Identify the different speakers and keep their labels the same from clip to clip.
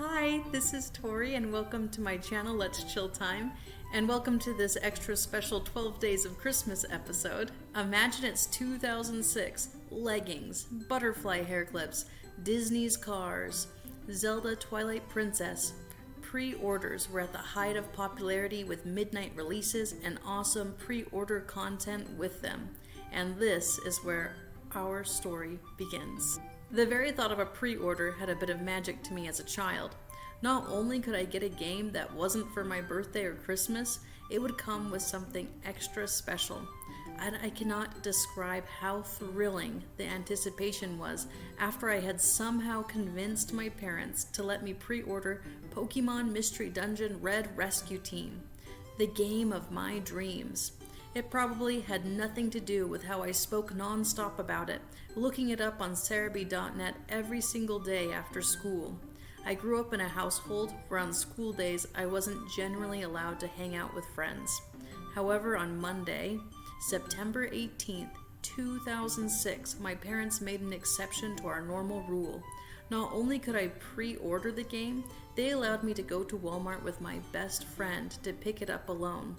Speaker 1: Hi, this is Tori and welcome to my channel Let's Chill Time, and welcome to this extra special 12 Days of Christmas episode. Imagine it's 2006, leggings, butterfly hair clips, Disney's cars, Zelda Twilight Princess. Pre-orders were at the height of popularity with midnight releases and awesome pre-order content with them. And this is where our story begins. The very thought of a pre-order had a bit of magic to me as a child. Not only could I get a game that wasn't for my birthday or Christmas, it would come with something extra special. And I cannot describe how thrilling the anticipation was after I had somehow convinced my parents to let me pre-order Pokémon Mystery Dungeon Red Rescue Team, the game of my dreams. It probably had nothing to do with how I spoke non-stop about it, looking it up on Cerebi.net every single day after school. I grew up in a household where on school days I wasn't generally allowed to hang out with friends. However, on Monday, September 18th, 2006, my parents made an exception to our normal rule. Not only could I pre-order the game, they allowed me to go to Walmart with my best friend to pick it up alone.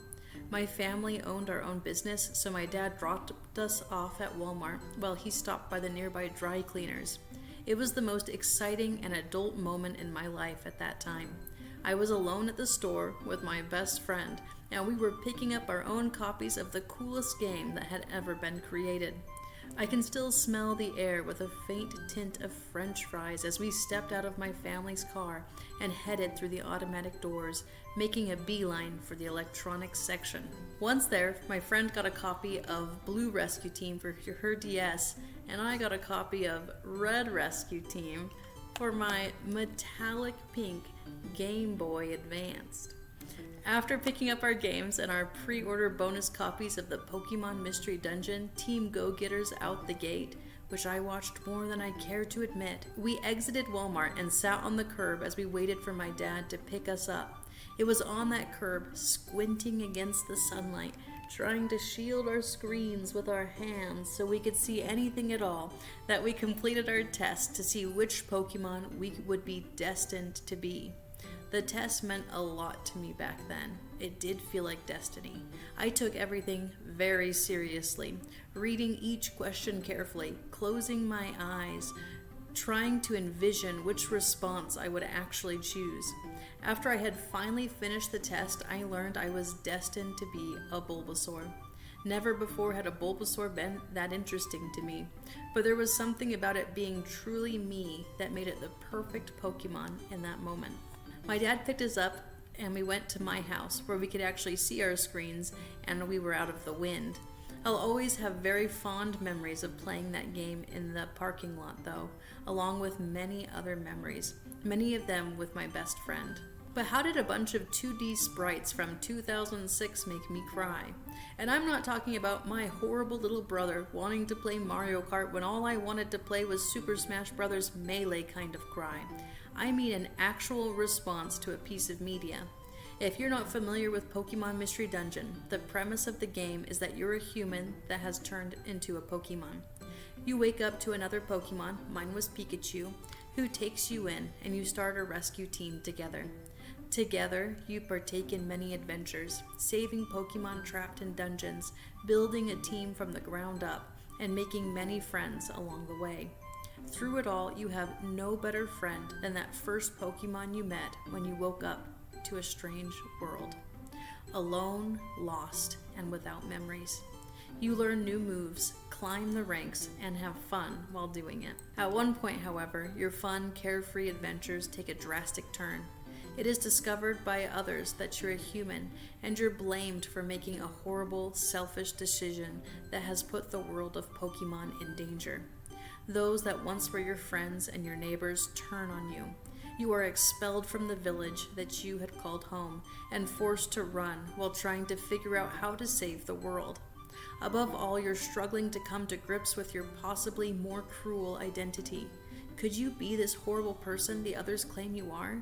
Speaker 1: My family owned our own business, so my dad dropped us off at Walmart while he stopped by the nearby dry cleaners. It was the most exciting and adult moment in my life at that time. I was alone at the store with my best friend, and we were picking up our own copies of the coolest game that had ever been created. I can still smell the air with a faint tint of French fries as we stepped out of my family's car and headed through the automatic doors, making a beeline for the electronics section. Once there, my friend got a copy of Blue Rescue Team for her DS, and I got a copy of Red Rescue Team for my metallic pink Gameboy Advanced. After picking up our games and our pre-order bonus copies of the Pokémon Mystery Dungeon Team Go-Getters out the gate, which I watched more than I care to admit, we exited Walmart and sat on the curb as we waited for my dad to pick us up. It was on that curb, squinting against the sunlight, trying to shield our screens with our hands so we could see anything at all, that we completed our test to see which Pokemon we would be destined to be. The test meant a lot to me back then. It did feel like destiny. I took everything very seriously, reading each question carefully, closing my eyes, trying to envision which response I would actually choose. After I had finally finished the test, I learned I was destined to be a Bulbasaur. Never before had a Bulbasaur been that interesting to me, but there was something about it being truly me that made it the perfect Pokemon in that moment. My dad picked us up and we went to my house where we could actually see our screens and we were out of the wind. I'll always have very fond memories of playing that game in the parking lot though, along with many other memories, many of them with my best friend. But how did a bunch of 2D sprites from 2006 make me cry? And I'm not talking about my horrible little brother wanting to play Mario Kart when all I wanted to play was Super Smash Bros. Melee kind of cry. I mean an actual response to a piece of media. If you're not familiar with Pokémon Mystery Dungeon, the premise of the game is that you're a human that has turned into a Pokémon. You wake up to another Pokémon, mine was Pikachu, who takes you in and you start a rescue team together. Together, you partake in many adventures, saving Pokemon trapped in dungeons, building a team from the ground up, and making many friends along the way. Through it all, you have no better friend than that first Pokemon you met when you woke up to a strange world. Alone, lost, and without memories. You learn new moves, climb the ranks, and have fun while doing it. At one point, however, your fun, carefree adventures take a drastic turn. It is discovered by others that you're a human, and you're blamed for making a horrible, selfish decision that has put the world of Pokemon in danger. Those that once were your friends and your neighbors turn on you. You are expelled from the village that you had called home and forced to run while trying to figure out how to save the world. Above all, you're struggling to come to grips with your possibly more cruel identity. Could you be this horrible person the others claim you are?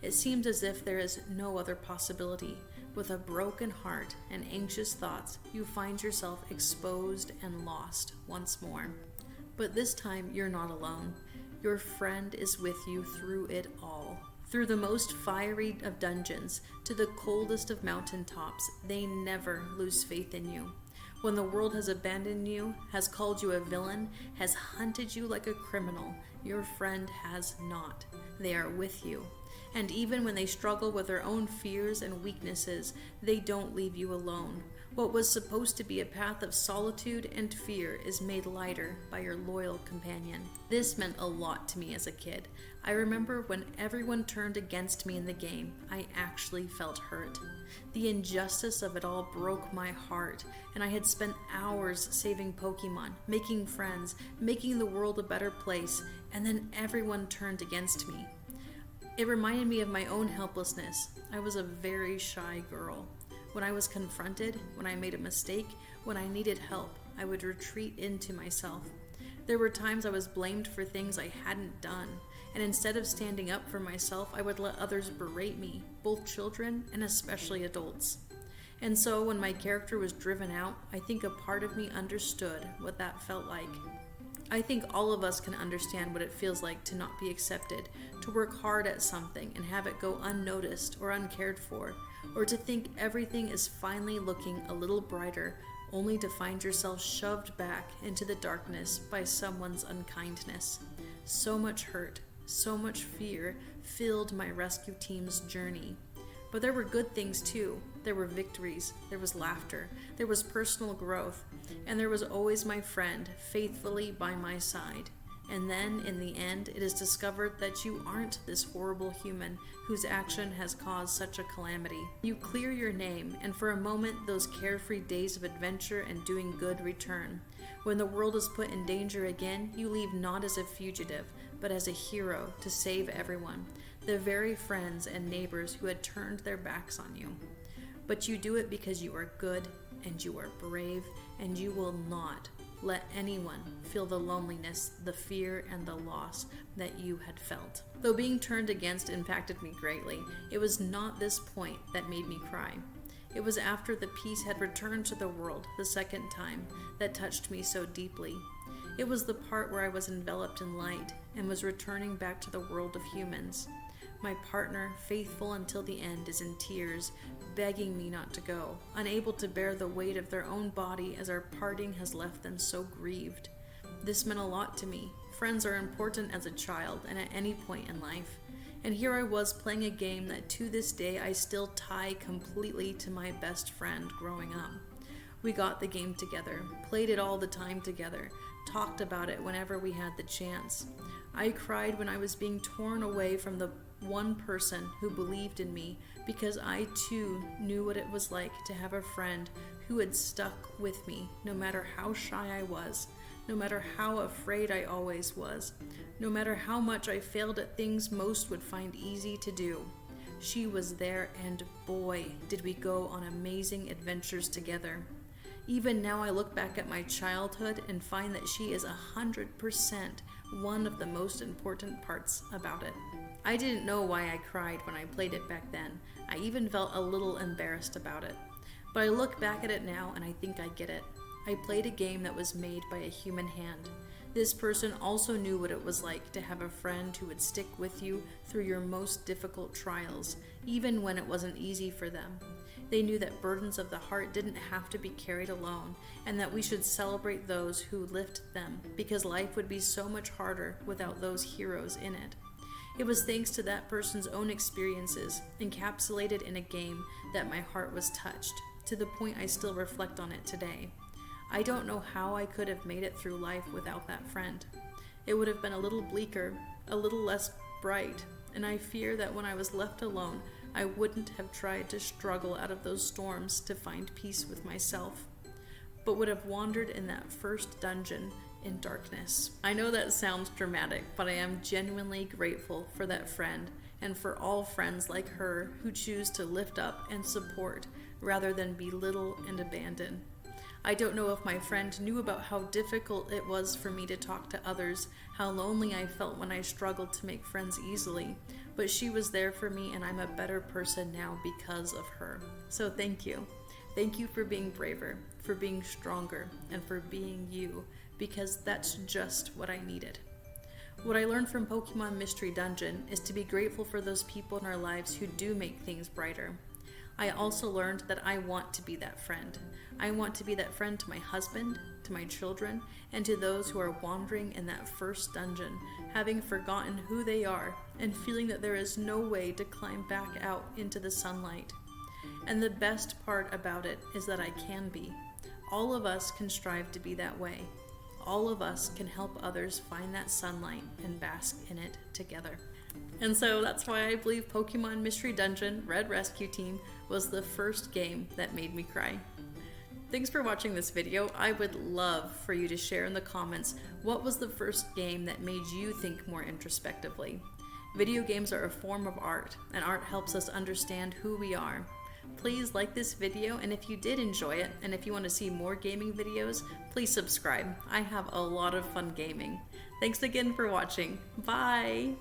Speaker 1: It seems as if there is no other possibility. With a broken heart and anxious thoughts, you find yourself exposed and lost once more. But this time, you're not alone. Your friend is with you through it all. Through the most fiery of dungeons to the coldest of mountaintops, they never lose faith in you. When the world has abandoned you, has called you a villain, has hunted you like a criminal, your friend has not. They are with you. And even when they struggle with their own fears and weaknesses, they don't leave you alone. What was supposed to be a path of solitude and fear is made lighter by your loyal companion. This meant a lot to me as a kid. I remember when everyone turned against me in the game, I actually felt hurt. The injustice of it all broke my heart, and I had spent hours saving Pokémon, making friends, making the world a better place, and then everyone turned against me. It reminded me of my own helplessness. I was a very shy girl. When I was confronted, when I made a mistake, when I needed help, I would retreat into myself. There were times I was blamed for things I hadn't done, and instead of standing up for myself, I would let others berate me, both children and especially adults. And so when my character was driven out, I think a part of me understood what that felt like. I think all of us can understand what it feels like to not be accepted, to work hard at something and have it go unnoticed or uncared for, or to think everything is finally looking a little brighter, only to find yourself shoved back into the darkness by someone's unkindness. So much hurt, so much fear filled my rescue team's journey. But there were good things too. There were victories, there was laughter, there was personal growth, and there was always my friend faithfully by my side. And then, in the end, it is discovered that you aren't this horrible human whose action has caused such a calamity. You clear your name, and for a moment those carefree days of adventure and doing good return. When the world is put in danger again, you leave not as a fugitive, but as a hero to save everyone, the very friends and neighbors who had turned their backs on you. But you do it because you are good, and you are brave, and you will not let anyone feel the loneliness, the fear, and the loss that you had felt. Though being turned against impacted me greatly, it was not this point that made me cry. It was after the peace had returned to the world the second time that touched me so deeply. It was the part where I was enveloped in light and was returning back to the world of humans. My partner, faithful until the end, is in tears, begging me not to go, unable to bear the weight of their own body as our parting has left them so grieved. This meant a lot to me. Friends are important as a child and at any point in life. And here I was playing a game that to this day I still tie completely to my best friend growing up. We got the game together, played it all the time together, talked about it whenever we had the chance. I cried when I was being torn away from the one person who believed in me, because I too knew what it was like to have a friend who had stuck with me no matter how shy I was, no matter how afraid I always was, no matter how much I failed at things most would find easy to do. She was there, and boy, did we go on amazing adventures together. Even now I look back at my childhood and find that she is 100% one of the most important parts about it. I didn't know why I cried when I played it back then. I even felt a little embarrassed about it. But I look back at it now and I think I get it. I played a game that was made by a human hand. This person also knew what it was like to have a friend who would stick with you through your most difficult trials, even when it wasn't easy for them. They knew that burdens of the heart didn't have to be carried alone, and that we should celebrate those who lift them, because life would be so much harder without those heroes in it. It was thanks to that person's own experiences, encapsulated in a game, that my heart was touched, to the point I still reflect on it today. I don't know how I could have made it through life without that friend. It would have been a little bleaker, a little less bright, and I fear that when I was left alone, I wouldn't have tried to struggle out of those storms to find peace with myself, but would have wandered in that first dungeon in darkness. I know that sounds dramatic, but I am genuinely grateful for that friend and for all friends like her who choose to lift up and support rather than belittle and abandon. I don't know if my friend knew about how difficult it was for me to talk to others, how lonely I felt when I struggled to make friends easily, but she was there for me, and I'm a better person now because of her. So thank you. Thank you for being braver, for being stronger, and for being you, because that's just what I needed. What I learned from Pokemon Mystery Dungeon is to be grateful for those people in our lives who do make things brighter. I also learned that I want to be that friend. I want to be that friend to my husband, to my children, and to those who are wandering in that first dungeon, having forgotten who they are and feeling that there is no way to climb back out into the sunlight. And the best part about it is that I can be. All of us can strive to be that way. All of us can help others find that sunlight and bask in it together. And so that's why I believe Pokemon Mystery Dungeon Red Rescue Team was the first game that made me cry. Thanks for watching this video. I would love for you to share in the comments what was the first game that made you think more introspectively. Video games are a form of art, and art helps us understand who we are. Please like this video, and if you did enjoy it, and if you want to see more gaming videos, please subscribe. I have a lot of fun gaming. Thanks again for watching. Bye!